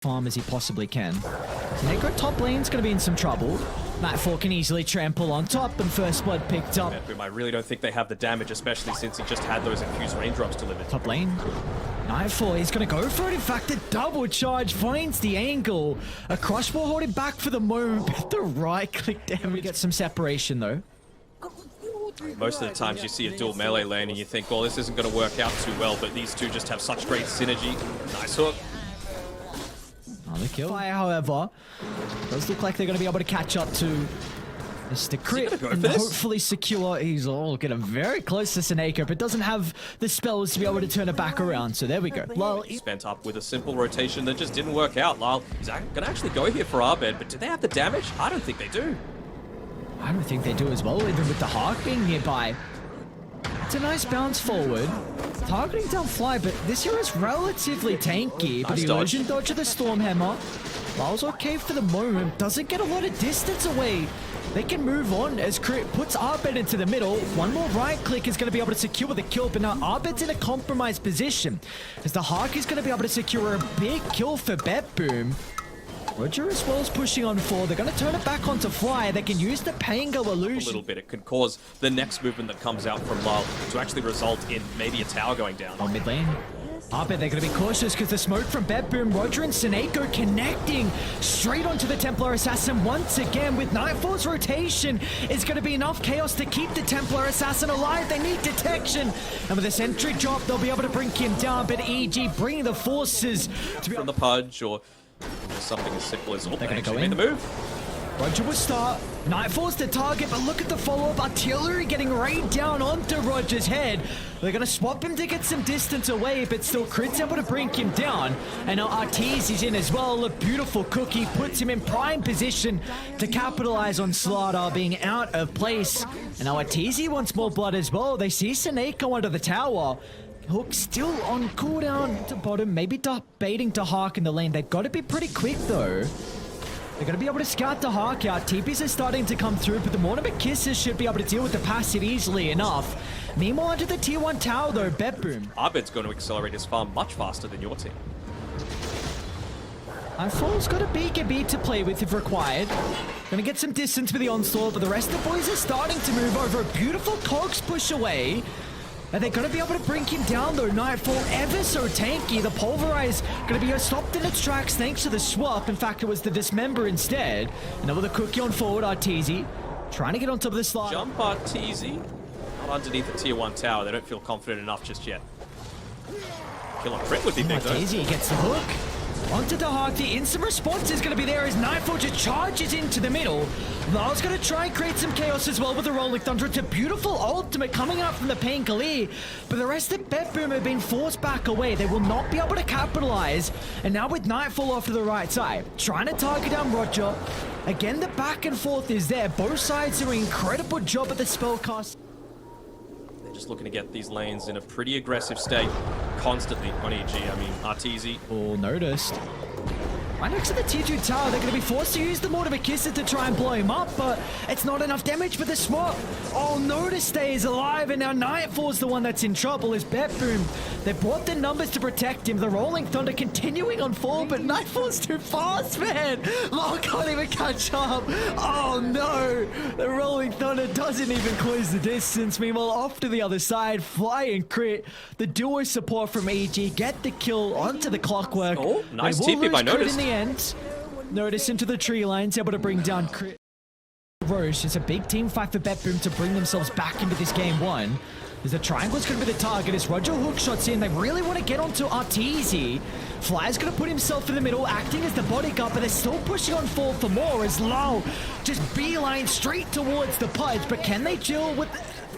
farm as he possibly can. Negro top lane's going to be in some trouble. Nightfall can easily trample on top, and first blood picked up. BetBoom, I really don't think they have the damage, especially since he just had those infused raindrops delivered. Top lane. Nightfall, he's going to go for it. In fact, the double charge finds the angle. A crush ball holding back for the moment, but the right click damage. We get some separation though. Most of the times you see a dual melee lane and you think, well, this isn't going to work out too well, but these two just have such great synergy. Nice hook. On the kill. Fire, however, does look like they're going to be able to catch up to Mr. Crit and hopefully secure. He's all getting very close to Seneko, but doesn't have the spells to be able to turn it back around. So there we go. Lyle spent up with a simple rotation that just didn't work out. Lyle is going to actually go here for Arbed, but do they have the damage? I don't think they do. I don't think they do as well, even with the Hawk being nearby. It's a nice bounce forward. Targeting down Fly, but this hero is relatively tanky. But the illusion dodge of the Stormhammer. Lyle's okay for the moment. Doesn't get a lot of distance away. They can move on as Crit puts Arbed into the middle. One more right click is going to be able to secure the kill, but now Arbed's in a compromised position as the Hawk is going to be able to secure a big kill for BetBoom. Roger as well is pushing on forward. They're going to turn it back onto Fly. They can use the Pango illusion. A little bit. It could cause the next movement that comes out from Lyle to actually result in maybe a tower going down. On mid lane. Arbed, they're going to be cautious because the smoke from BetBoom, Roger and Seneko connecting straight onto the Templar Assassin once again. With Nightfall's rotation, it's going to be enough chaos to keep the Templar Assassin alive. They need detection. And with a sentry drop, they'll be able to bring him down. But EG bringing the forces to be from the Pudge or something as simple as, oh, they're going to go in in. The move. Roger will start. Nightfall's the target, but look at the follow-up. Artillery getting rained down onto Roger's head. They're going to swap him to get some distance away, but still Crit's able to bring him down. And now Arteez is in as well. A beautiful cookie puts him in prime position to capitalize on Slardar being out of place. And now Arteez wants more blood as well. They see Seneko under the tower. Hook still on cooldown to bottom, maybe baiting to Hawk in the lane. They've got to be pretty quick though. They're going to be able to scout the Hawk out. TPs are starting to come through, but the Mortimer Kisses should be able to deal with the passive easily enough. Meanwhile, onto the tier 1 tower though, BetBoom. Arbed's going to accelerate his farm much faster than your team. Nightfall's got a bigger beat to play with if required. Gonna get some distance with the onslaught, but the rest of the boys are starting to move over. A beautiful cogs push away. And they're going to be able to bring him down though. Nightfall ever so tanky. The Pulverize going to be stopped in its tracks thanks to the swap. In fact, it was the Dismember instead. And now with a cookie on forward, Arteezy trying to get on top of the slide. Jump Arteezy. Not underneath the tier 1 tower. They don't feel confident enough just yet. Kill on Crit would be big though. Arteezy gets the hook. Onto the Hawk, the instant response is going to be there as Nightfall just charges into the middle. Lyle's going to try and create some chaos as well with the Rolling Thunder. It's a beautiful ultimate coming out from the Painkali, but the rest of BetBoom have been forced back away. They will not be able to capitalize. And now with Nightfall off to the right side, trying to target down Roger. Again, the back and forth is there. Both sides do an incredible job at the spell cast. Just looking to get these lanes in a pretty aggressive state constantly on EG. I mean, Arteezy. All noticed. Right next to the tier 2 tower, they're going to be forced to use the Mortimer Kisser to try and blow him up, but it's not enough damage for the swap. Oh, Notice stays alive, and now Nightfall's the one that's in trouble as BetBoom. They brought the numbers to protect him. The Rolling Thunder continuing on forward, but Nightfall's too fast, man. Law can't even catch up. Oh, no. The Rolling Thunder doesn't even close the distance. Meanwhile, off to the other side, Fly and Crit. The duo support from EG get the kill onto the Clockwork. Oh, nice TP by Notice. End. Notice into the tree lines, able to bring down Crit. Roche. It's a big team fight for BetBoom to bring themselves back into this game 1. As the triangle's going to be the target as Roger hook shots in. They really want to get onto Arteezy. Fly's going to put himself in the middle, acting as the bodyguard, but they're still pushing on forward for more as Lau just beeline straight towards the Pudge. But can they chill with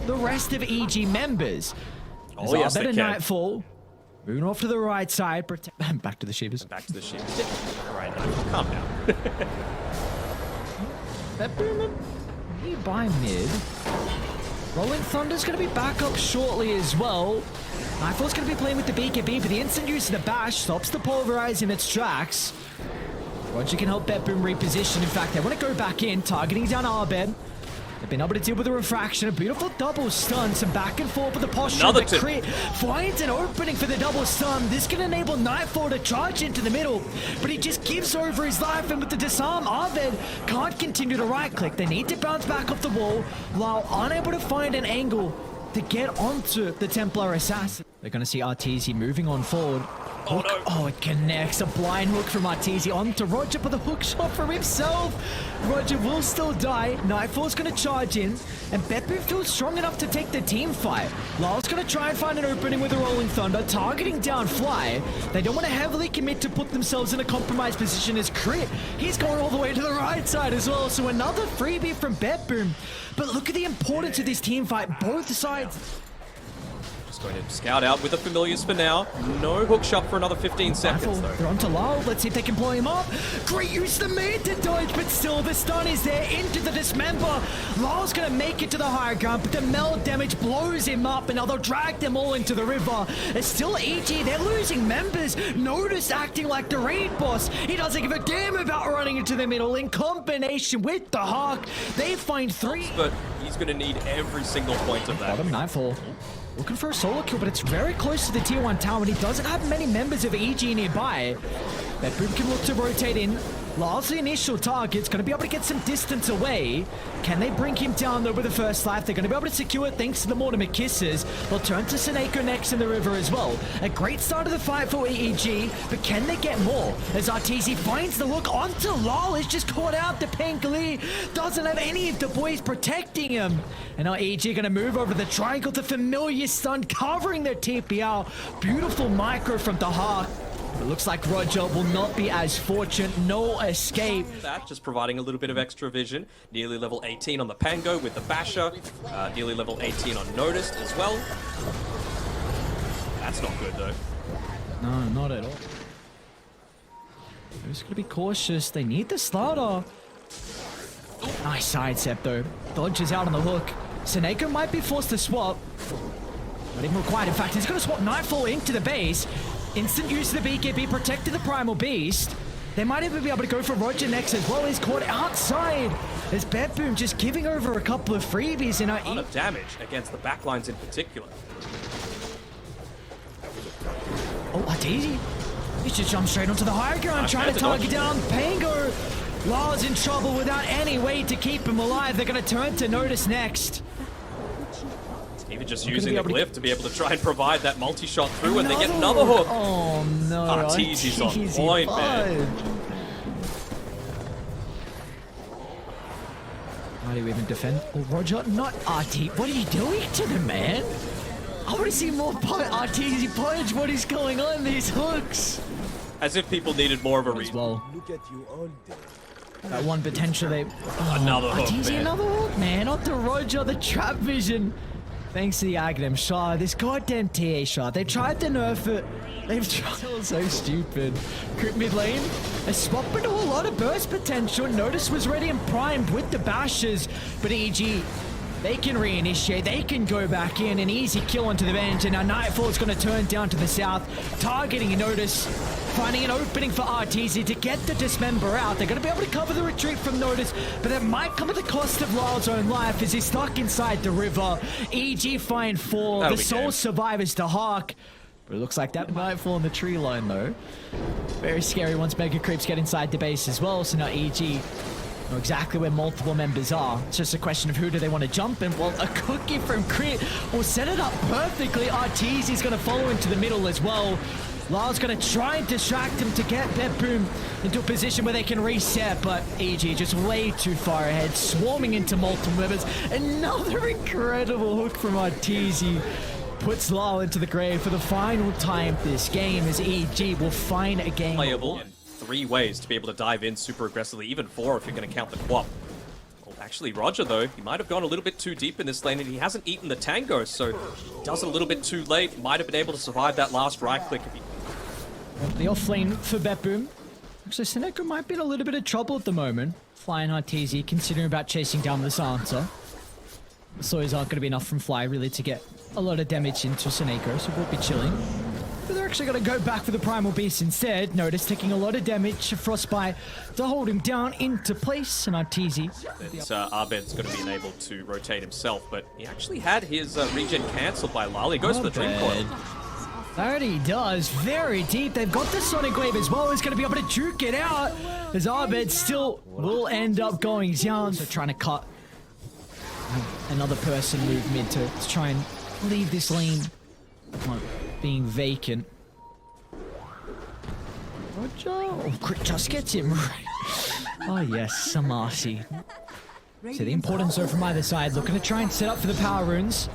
the rest of EG members? Oh, yes, they can. Nightfall. Moving off to the right side. Back to the Shivers. Back to the Shivers. All right, now, calm down. BetBoom by mid. Rolling Thunder's going to be back up shortly as well. Nightfall's going to be playing with the BKB, but the instant use of the bash stops the Pulverize in its tracks. Roger can help BetBoom reposition. In fact, they want to go back in, targeting down Arbed. They've been able to deal with the refraction, a beautiful double stun, some back and forth with the posture. Another but tip. Crit finds an opening for the double stun. This can enable Nightfall to charge into the middle, but he just gives over his life, and with the disarm, Arved can't continue to right click. They need to bounce back off the wall, while unable to find an angle to get onto the Templar Assassin. They're going to see Arteezy moving on forward. Oh, no. Oh, it connects. A blind hook from Arteezy onto Roger, but the hook shot for himself. Roger will still die. Nightfall's going to charge in, and BetBoom feels strong enough to take the team fight. Lyle's going to try and find an opening with a Rolling Thunder, targeting down Fly. They don't want to heavily commit to put themselves in a compromised position as Crit. He's going all the way to the right side as well, so another freebie from BetBoom. But look at the importance of this team fight, both sides. Going to scout out with the familiars for now. No hook shot for another 15 seconds, though. They're onto Lyle. Let's see if they can blow him up. Great use the man to dodge, but still the stun is there into the dismember. Lyle's going to make it to the higher ground, but the meld damage blows him up, and now they'll drag them all into the river. It's still EG. They're losing members. Notice acting like the raid boss. He doesn't give a damn about running into the middle. In combination with the Hawk, they find 3. But he's going to need every single point of that. Bottom Nightfall. Looking for a solo kill, but it's very close to the tier 1 tower, and he doesn't have many members of EG nearby. BetBoom can look to rotate in. Lyle's the initial target's going to be able to get some distance away. Can they bring him down though with the first life? They're going to be able to secure it thanks to the Mortimer Kisses. They'll turn to Seneko next in the river as well. A great start of the fight for EEG, but can they get more? As Arteezy finds the look onto Lyle, is just caught out. The Pangoli doesn't have any of the boys protecting him. And now EG going to move over the triangle. The familiar stun covering their TPR. Beautiful micro from the Hawk. It looks like Roger will not be as fortunate. No escape. That just providing a little bit of extra vision. Nearly level 18 on the Pango with the Basher. Nearly level 18 on Noticed as well. That's not good though. No, not at all. They're just going to be cautious. They need the starter. Nice sidestep though. Dodges out on the hook. Seneko might be forced to swap. Not even required. In fact, he's going to swap Nightfall into the base. Instant use of the BKB, protecting the Primal Beast. They might even be able to go for Roger next as well. He's caught outside. As BetBoom just giving over a couple of freebies in our A lot of damage against the backlines in particular. Oh, Arteezy. He just jumped straight onto the higher ground, trying to target down Pango. Lyle's in trouble without any way to keep him alive. They're going to turn to Notice next. Even just using the glyph to be able to try and provide that multi-shot through, and they get another hook. Oh no, Arteezy's on point, man. How do you even defend? Oh, Roger, not Arteezy. What are you doing to the man? I want to see more Arteezy punch. What is going on? These hooks. As if people needed more of a reason. Well, Look at you all day. that one potentially. Another hook, Arteezy, man. another hook, man. Onto Roger, the trap vision. Thanks to the Aghanim shot, this goddamn TA shot. They tried to nerf it. They've tried. So stupid. Crit mid lane. A swap into a lot of burst potential. Notice was ready and primed with the bashes. But EG, they can reinitiate. They can go back in. An easy kill onto the bench. And now Nightfall is going to turn down to the south. Targeting Notice. Finding an opening for Arteezy to get the Dismember out. They're going to be able to cover the retreat from Notice, but that might come at the cost of Lyle's own life as he's stuck inside the river. EG find 4. The sole survivors to Hawk. But it looks like that might fall in the tree line though. Very scary once Mega Creeps get inside the base as well. So now EG know exactly where multiple members are. It's just a question of who do they want to jump in. Well, a cookie from Crit will set it up perfectly. Arteezy's going to follow into the middle as well. Lyle's going to try and distract him to get BetBoom into a position where they can reset, but EG just way too far ahead, swarming into multiple members. Another incredible hook from Arteezy puts Lyle into the grave for the final time this game as EG will find a game. Playable in 3 ways to be able to dive in super aggressively, even 4 if you're going to count the quap. Well, actually, Roger, though, he might have gone a little bit too deep in this lane, and he hasn't eaten the tango, so he does it a little bit too late. Might have been able to survive that last right click if he... The off lane for BetBoom. Actually, Seneko might be in a little bit of trouble at the moment. Fly and Arteezy considering about chasing down this answer. The Sawyers aren't going to be enough from Fly really to get a lot of damage into Seneko, so we'll be chilling. But they're actually going to go back for the Primal Beast instead. Notice taking a lot of damage. Frostbite to hold him down into place. And Arteezy. Abed's going to be unable to rotate himself, but he actually had his regen cancelled by Lal. He goes for the Dream Coil. That he does. Very deep. They've got the Sonic Wave as well. He's going to be able to juke it out. As Abed still will end up going down. So trying to cut another person move mid to try and leave this lane being vacant. Roger. Oh, Crit just gets him right. Oh yes, Samasi. So the importance though from either side. Looking to try and set up for the power runes.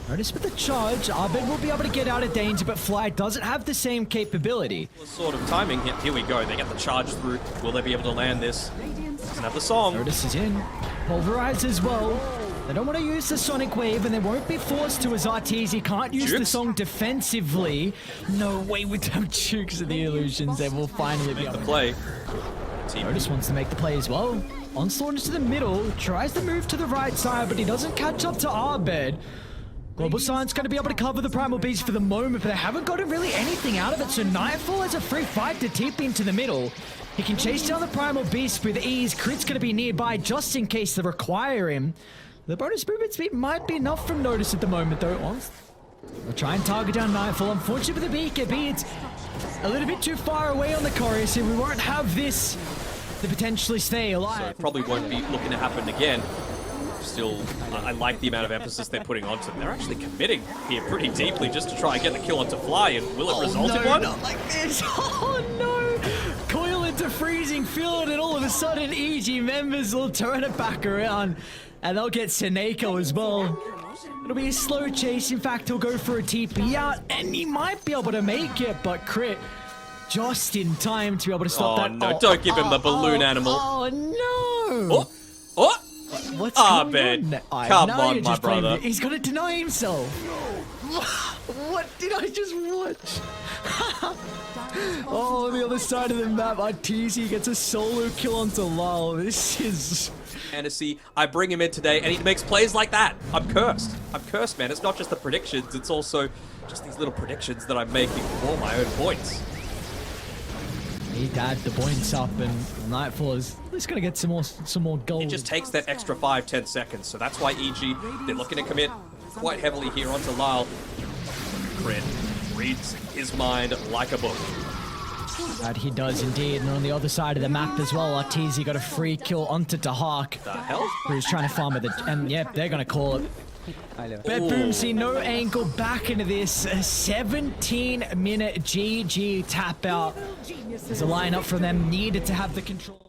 Notice with the charge, Abed will be able to get out of danger, but Fly doesn't have the same capability. Sort of timing. Here we go. They get the charge through. Will they be able to land this? Doesn't have the song. Notice is in. Pulverize as well. They don't want to use the Sonic Wave, and they won't be forced to as Arteezy can't use the song defensively. No way with them jukes of the illusions. They will finally be able to play. Notice wants to make the play as well. Onslaught into the middle. Tries to move to the right side, but he doesn't catch up to Abed. Global Science going to be able to cover the Primal Beast for the moment, but they haven't gotten really anything out of it, so Nightfall has a free fight to tip into the middle. He can chase down the Primal Beast with ease. Crit's going to be nearby just in case they require him. The bonus movement speed might be enough from Notice at the moment, though. We'll try and target down Nightfall. Unfortunately for the BKB, it's a little bit too far away on the chorus, and we won't have this to potentially stay alive. So it probably won't be looking to happen again. Still, I like the amount of emphasis they're putting onto them. They're actually committing here pretty deeply just to try and get the kill onto Fly, and will it result in one? Not like this. Oh no! Coil into freezing field, and all of a sudden EG members will turn it back around, and they'll get Seneko as well. It'll be a slow chase. In fact, he'll go for a TP out, and he might be able to make it, but Crit just in time to be able to stop that. No, don't give him the balloon animal. Oh no! Oh! Oh! What's going on? Come on, my brother. He's gonna deny himself. What did I just watch? Oh, on the other side of the map, Arteezy gets a solo kill onto Lal. This is fantasy. I bring him in today, and he makes plays like that. I'm cursed. I'm cursed, man. It's not just the predictions. It's also just these little predictions that I'm making for my own points. He had the points up, and Nightfall is just gonna get some more gold. It just takes that extra 5-10 seconds, so that's why EG, they're looking to commit quite heavily here onto Lyle. Crit reads his mind like a book. That he does indeed, and on the other side of the map as well, Arteezy got a free kill onto Dahak. The hell? Who's trying to farm with it, and yep, they're gonna call it. BetBoom see no angle back into this. A 17-minute GG tap out. There's a lineup from them needed to have the control.